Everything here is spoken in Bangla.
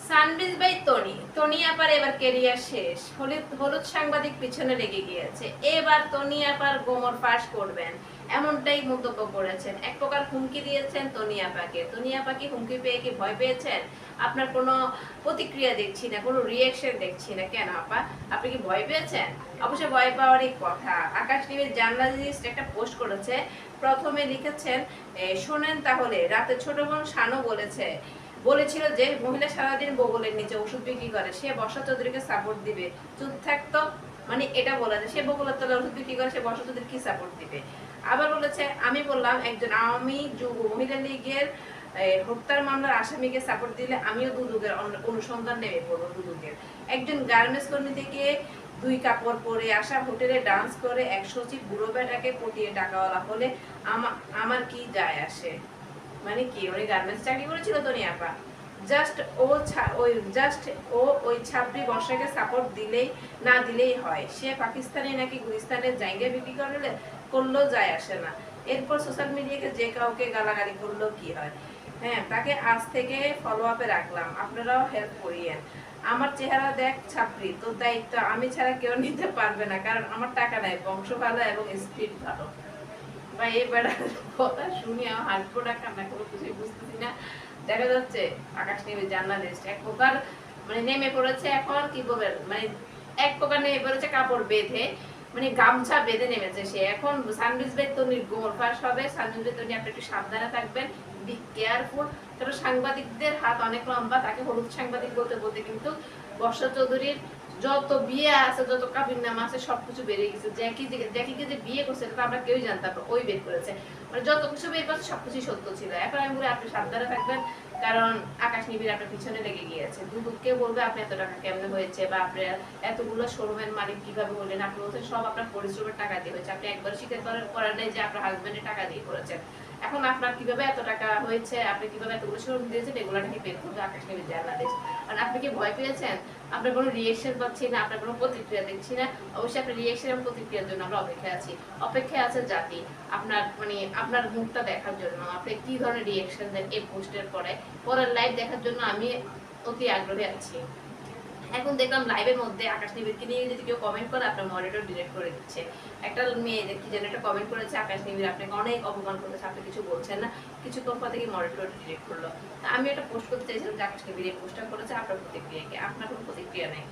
সানবিজ বাই তনি তনি আপার এবার কেরিয়ার শেষ, হলুদ সাংবাদিক পিছনে লেগে গিয়েছে, এবার তনি আপার গোমর ফাঁস করবেন এমনটাই মন্তব্য করেছেন। এক প্রকার হুমকি দিয়েছেন তনি আপাকে। তনি আপা কি হুমকি পেয়ে কি ভয় পেয়েছেন? আপনার কোনো প্রতিক্রিয়া দেখছি না, কোনো রিয়েকশন দেখছি না, কেন আপা আপনি কি ভয় পেয়েছেন? অবশ্যই ভয় পাওয়ারই কথা। আকাশ টিভির জার্নালিস্ট একটা পোস্ট করেছে, প্রথমে লিখেছেন শোনেন তাহলে, রাতে ছোট বোন শানু বলেছিল যে মহিলা সারাদিন বগলের নিচে ওষুধ বিক্রি করে, সে বর্ষা চৌধুরীকে সাপোর্ট দিবে, চুপ থাকতো। মানে এটা বলা যায় সে বগলের তলে ওষুধ বিক্রি করে, সে বর্ষা চৌধুরী কি সাপোর্ট দিবে? আবার বলেছে আমি বললাম একজন আওয়ামী যুব মহিলা লীগের হত্যার মামলার আসামিকে সাপোর্ট দিলে আমিও দুদকের অনুসন্ধান নেমে পড়বো। দুদকের একজন গার্মেন্টস কর্মী থেকে দুই কাপড় পরে আসা, হোটেলে ডান্স করে এক সচিব বুড়ো বেটাকে পটিয়ে টাকাওয়ালা হলে আমার কি যায় আসে? মানে কি ওই গার্মেন্টস চাকরি করেছিল তনি আপা? ওই ছাত্রী বর্ষাকে সাপোর্ট দিলেই না দিলেই হয়, সে পাকিস্তানে নাকি গুলিস্তানের জায়গা বিক্রি করলেও যায় আসে না। এরপর সোশ্যাল মিডিয়াকে যে কাউকে গালাগালি করলেও কি হয়? হ্যাঁ, তাকে আজ থেকে ফলো আপে রাখলাম, আপনারাও হেল্প করিয়েন। আমার চেহারা দেখ ছাত্রী, তোর দায়িত্ব আমি ছাড়া কেউ নিতে পারবে না, কারণ আমার টাকা নাই, বংশ ভালো এবং স্পিড ভালো। বা এই বেড়ার কথা শুনে আমার হাসবো না কান্না করবো কিছুই বুঝতেছি না। দেখা যাচ্ছে আকাশ টিভি জার্নালিস্ট এক প্রকার মানে নেমে পড়েছে, এখন কি বলবেন, মানে এক প্রকার নেমে পড়েছে কাপড় বেঁধে, মানে গামছা বেঁধে নেমেছে সে। এখন সানবিজ বাই তনির গোমর ফাঁস হবে। সানবিজ বাই তনি আপনি একটু সাবধানে থাকবেন, বি কেয়ারফুল। কারণ সাংবাদিকদের হাত অনেক লম্বা, তাকে হলুদ সাংবাদিক বলতে বলতে কিন্তু বর্ষা চৌধুরীর যত বিয়ে আছে, যত কাবির নাম আছে, সবকিছু বেড়ে গেছে। জ্যাকিকে যে বিয়ে করছে এটা আমরা কেউই জানতাম না, ওই বের করেছে। মানে যত কিছু বের করছে সবকিছু সত্য ছিল। এখন আমি বলি আপনি সাবধানে থাকবেন, কারণ আকাশ নিবিড় আপনার পিছনে লেগে গিয়েছে। দুদককে বলবে আপনি এত টাকা কেমনে হয়েছে, বা আপনি এতগুলো শোরুমের মালিক কিভাবে হলেন। আপনি বলছেন সব আপনার পরিশ্রমের টাকা দিয়ে হয়েছে, আপনি একবার স্বীকার করার নেই যে আপনার হাজবেন্ডের টাকা দিয়ে করেছেন। এখন আপনার কিভাবে এত টাকা হয়েছে, আপনি কিভাবে এতগুলো শোরুম দিয়েছেন, এগুলো নাকি বের করবে আকাশ নিবিড় জার্নালিস্ট। কারণ আপনি কি ভয় পেয়েছেন? আপনার কোনো রিয়েকশন পাচ্ছি না, আপনার কোনো প্রতিক্রিয়া দেখছি না। অবশ্যই আপনার রিয়েকশন এবং প্রতিক্রিয়ার জন্য আমরা অপেক্ষায় আছি। অপেক্ষায় আছে জাতি আপনার মানে আপনার মুখটা দেখার জন্য, আপনি কি ধরনের রিয়েকশন দেন এই পোস্টের পরের লাইভ দেখার জন্য আমি অতি আগ্রহী আছি। এখন দেখলাম লাইভের মধ্যে আকাশ নিবিড়কে নিয়ে যদি কেউ কমেন্ট করে আপনার মডারেটর ডিরেক্ট করে দিচ্ছে। একটা মেয়ে কি যেন একটা কমেন্ট করেছে, আকাশ নিবিড় আপনাকে অনেক অপমান করতেছে, আপনি কিছু বলছেন না, কিছুক্ষণ পর থেকে মডারেটর ডিরেক্ট করলো। আমি একটা পোস্ট করতে চাইছিলাম যে আকাশ নিবিড় এই পোস্টটা করেছে, আপনার প্রতিক্রিয়া কি? আপনার কোনো প্রতিক্রিয়া নেই।